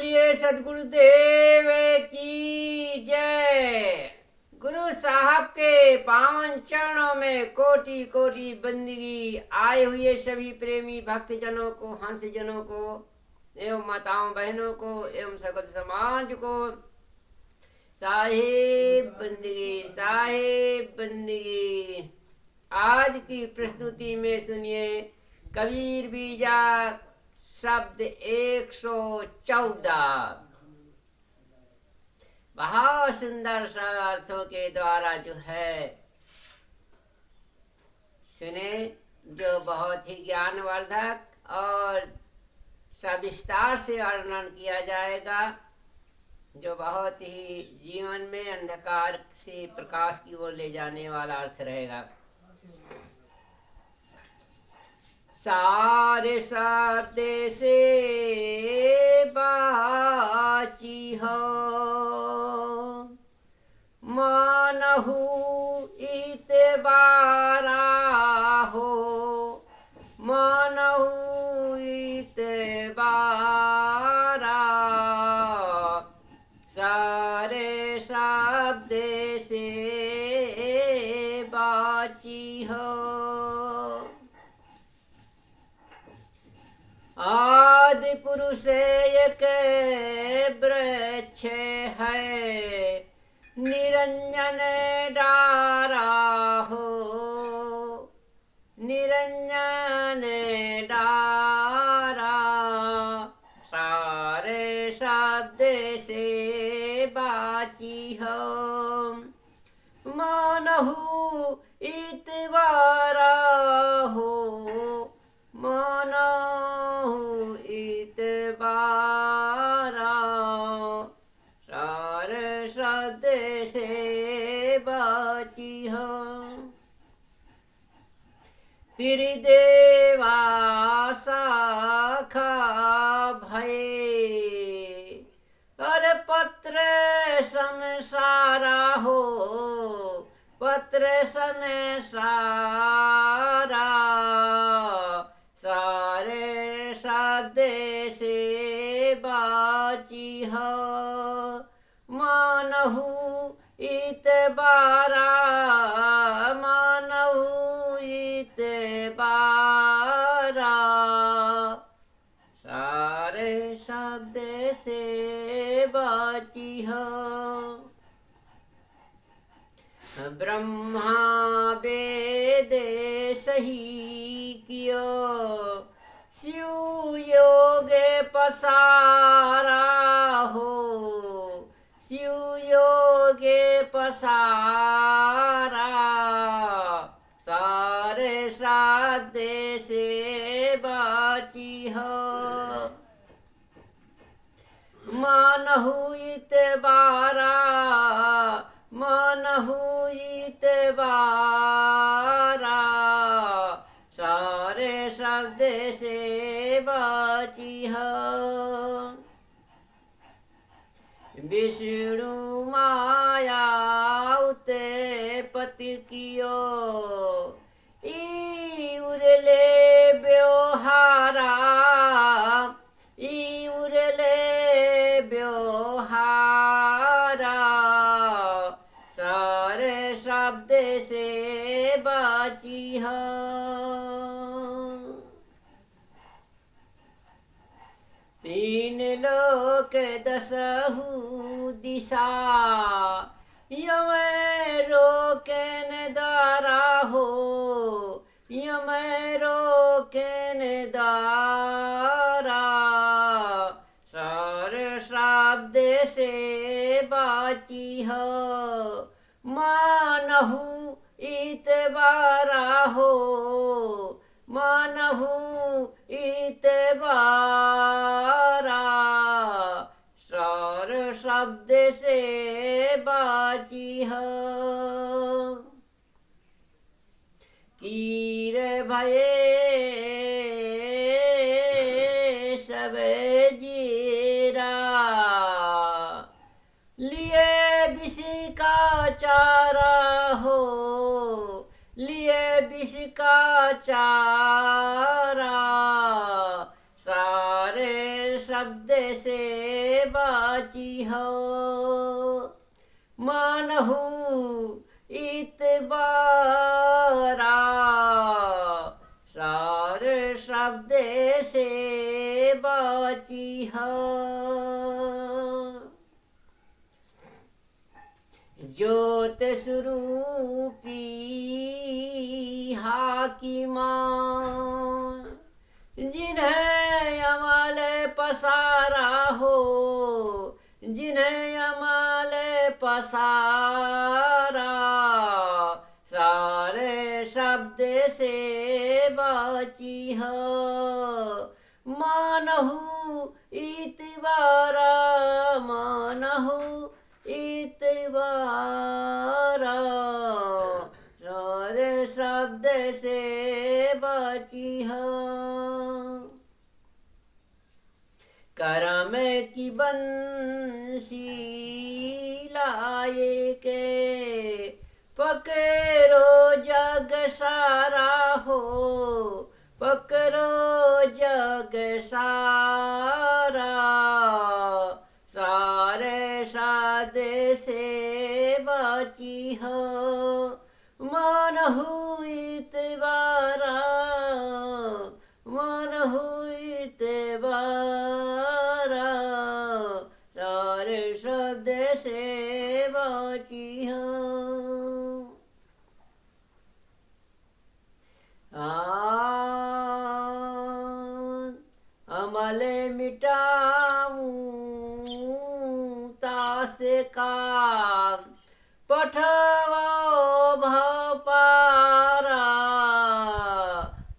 बोलिए सदगुरुदेव की जय। गुरु साहब के पावन चरणों में कोटि कोटि बंदगी। आए हुए सभी प्रेमी भक्तजनों को, हंसजनों को एवं माताओं बहनों को एवं सकल समाज को साहेब बंदगी, साहेब बंदगी। आज की प्रस्तुति में सुनिए कबीर बीजा शब्द 114। बहुत सुंदर अर्थों के द्वारा जो है सुने, जो बहुत ही ज्ञानवर्धक और सविस्तार से वर्णन किया जाएगा, जो बहुत ही जीवन में अंधकार से प्रकाश की ओर ले जाने वाला अर्थ रहेगा। सारे शब्द से बाची हो, मानहु इतबारा हो, मानहु इतबारा। सारे शब्द से बाची हो। आदि पुरुष एक वृक्ष है, निरंजन डारा हो, निरंजन डारा। सारे शब्द से बाची हो, मानहु इतबारा हो, मानहु इतबारा। सारे शब्द से बाची हो। त्रिदेवा शाखा भये, और पत्र संसारा हो, पत्र संसारा। सारे शब्द से बाची हो, मानहु इतबारा, मानहु इतबारा। सारे शब्द से बाची हो। ब्रह्मा वेद सही कियो, शिव योग पसारा हो, शिव योग पसारा। सारे शब्द से बाची हो, मानहु इतबारा, मानहु इतबारा। सारे शब्द से बाची हो। विष्णु माया उत्पत्ति कियो, ई उरले व्यवहारा, ई उरले व्यवहारा। सारे शब्द से बाची हो। तीन लोक दसहु दिशा, यम रोकन द्वारा हो, यम रोकन द्वारा। सारे शब्द से बाची हो, मानहु इतबारा हो, मानहु इतबारा। सारे शब्द से बाची हो। कीर भये सब जीरा, लिए विष का चारा हो, लिए विष का चारा। सारे शब्द से बाची हो, मानहु इतबारा सार शब्द से बाची हो। ज्योत स्वरूपी हाकिमान जिन्हें अमल पसारा हो, जिन्हें अमल पसारा सारे शब्द से बाची हो, मानहु इतबारा मानहु इतबारा सारे शब्द से बाची हो। करम की बंसी लाए के पकड़ो जग सारा हो, पकड़ो जग सारा सारे साद से बाची हो, मानहु इतबारा मानहु इतबारा सारे शब्द से बाची हो। अमल मिटाऊं तास का पठवो भव पारा,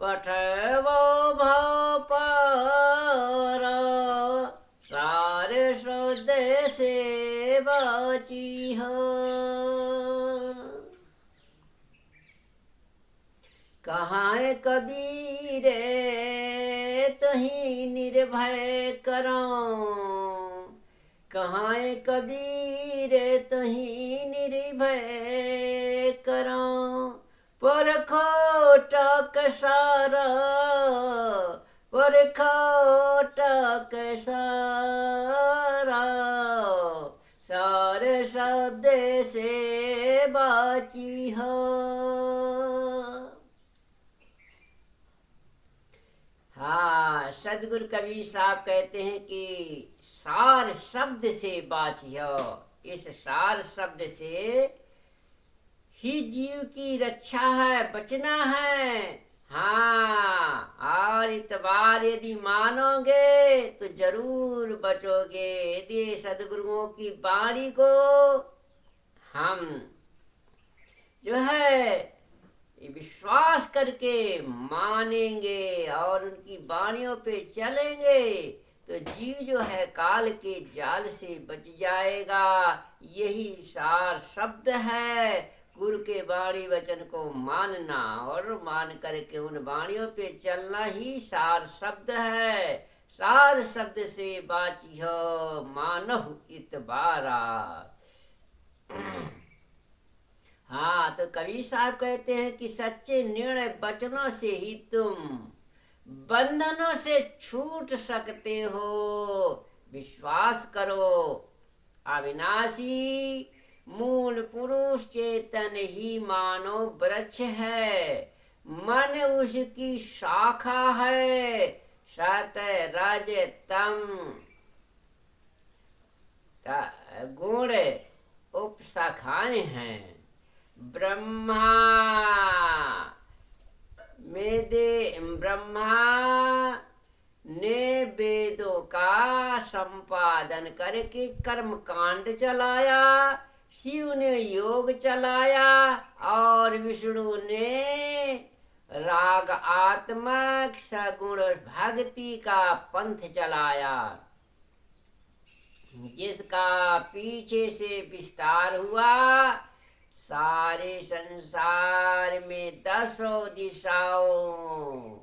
पठवो भव पारा सारे शब्द से बाची हो। कहाँ कबीर तुही निर्भय करो, कहाँ कबीर तुही निर्भय करो, परखो टक सारा परखो टक सारा सारे शब्द से बाची हो। हाँ, सदगुरु कबीर साहब कहते हैं कि सार शब्द से बाचियो। इस सार शब्द से ही जीव की रक्षा है, बचना है। हाँ, और इतबार यदि मानोगे तो जरूर बचोगे। यदि सदगुरुओं की वाणी को हम जो है विश्वास करके मानेंगे और उनकी वाणियों पे चलेंगे तो जीव जो है काल के जाल से बच जाएगा। यही सार शब्द है। गुरु के वाणी वचन को मानना और मान करके उन वाणियों पे चलना ही सार शब्द है। सार शब्द से बाचियो मानहु इतबारा। हाँ, तो कबीर साहब कहते हैं कि सच्चे निर्णय वचनों से ही तुम बंधनों से छूट सकते हो। विश्वास करो, अविनाशी मूल पुरुष चेतन ही मानो वृक्ष है। मन उसकी शाखा है, सत रज तम गुण उपशाखाएं हैं। ब्रह्मा ने वेदों का संपादन करके कर्म कांड चलाया, शिव ने योग चलाया और विष्णु ने राग आत्मक सगुण भक्ति का पंथ चलाया, जिसका पीछे से विस्तार हुआ। सारे संसार में 10 दिशाओं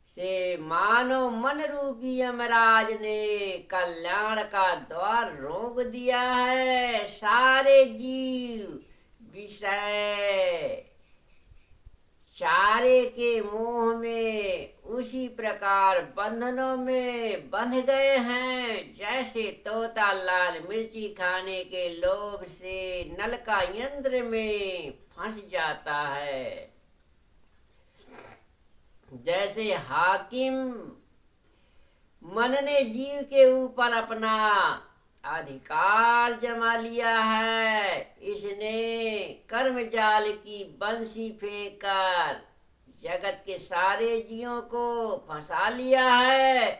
से मानव मन रूपी यमराज ने कल्याण का द्वार रोक दिया है। सारे जीव विषय चारे के मोह में उसी प्रकार बंधनों में बंध गए हैं, जैसे तोता लाल मिर्ची खाने के लोभ से नल का यंत्र में फंस जाता है। जैसे हाकिम मन ने जीव के ऊपर अपना अधिकार जमा लिया है, इसने कर्म जाल की बंसी फेंककर जगत के सारे जीवों को फंसा लिया है।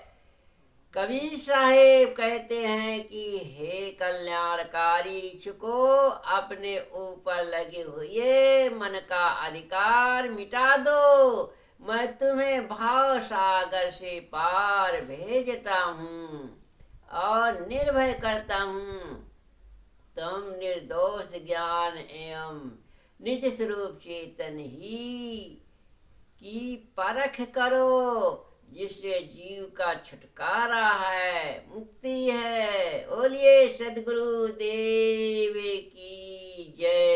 कबीर साहेब कहते हैं कि हे कल्याणकारी इच्छुको, अपने ऊपर लगे हुए मन का अधिकार मिटा दो। मैं तुम्हें भाव सागर से पार भेजता हूँ और निर्भय करता हूँ। तुम निर्दोष ज्ञान एवं निज स्वरूप चेतन ही की परख करो, जिससे जीव का छुटकारा है, मुक्ति है। बोलिए सद्गुरु देव की जय।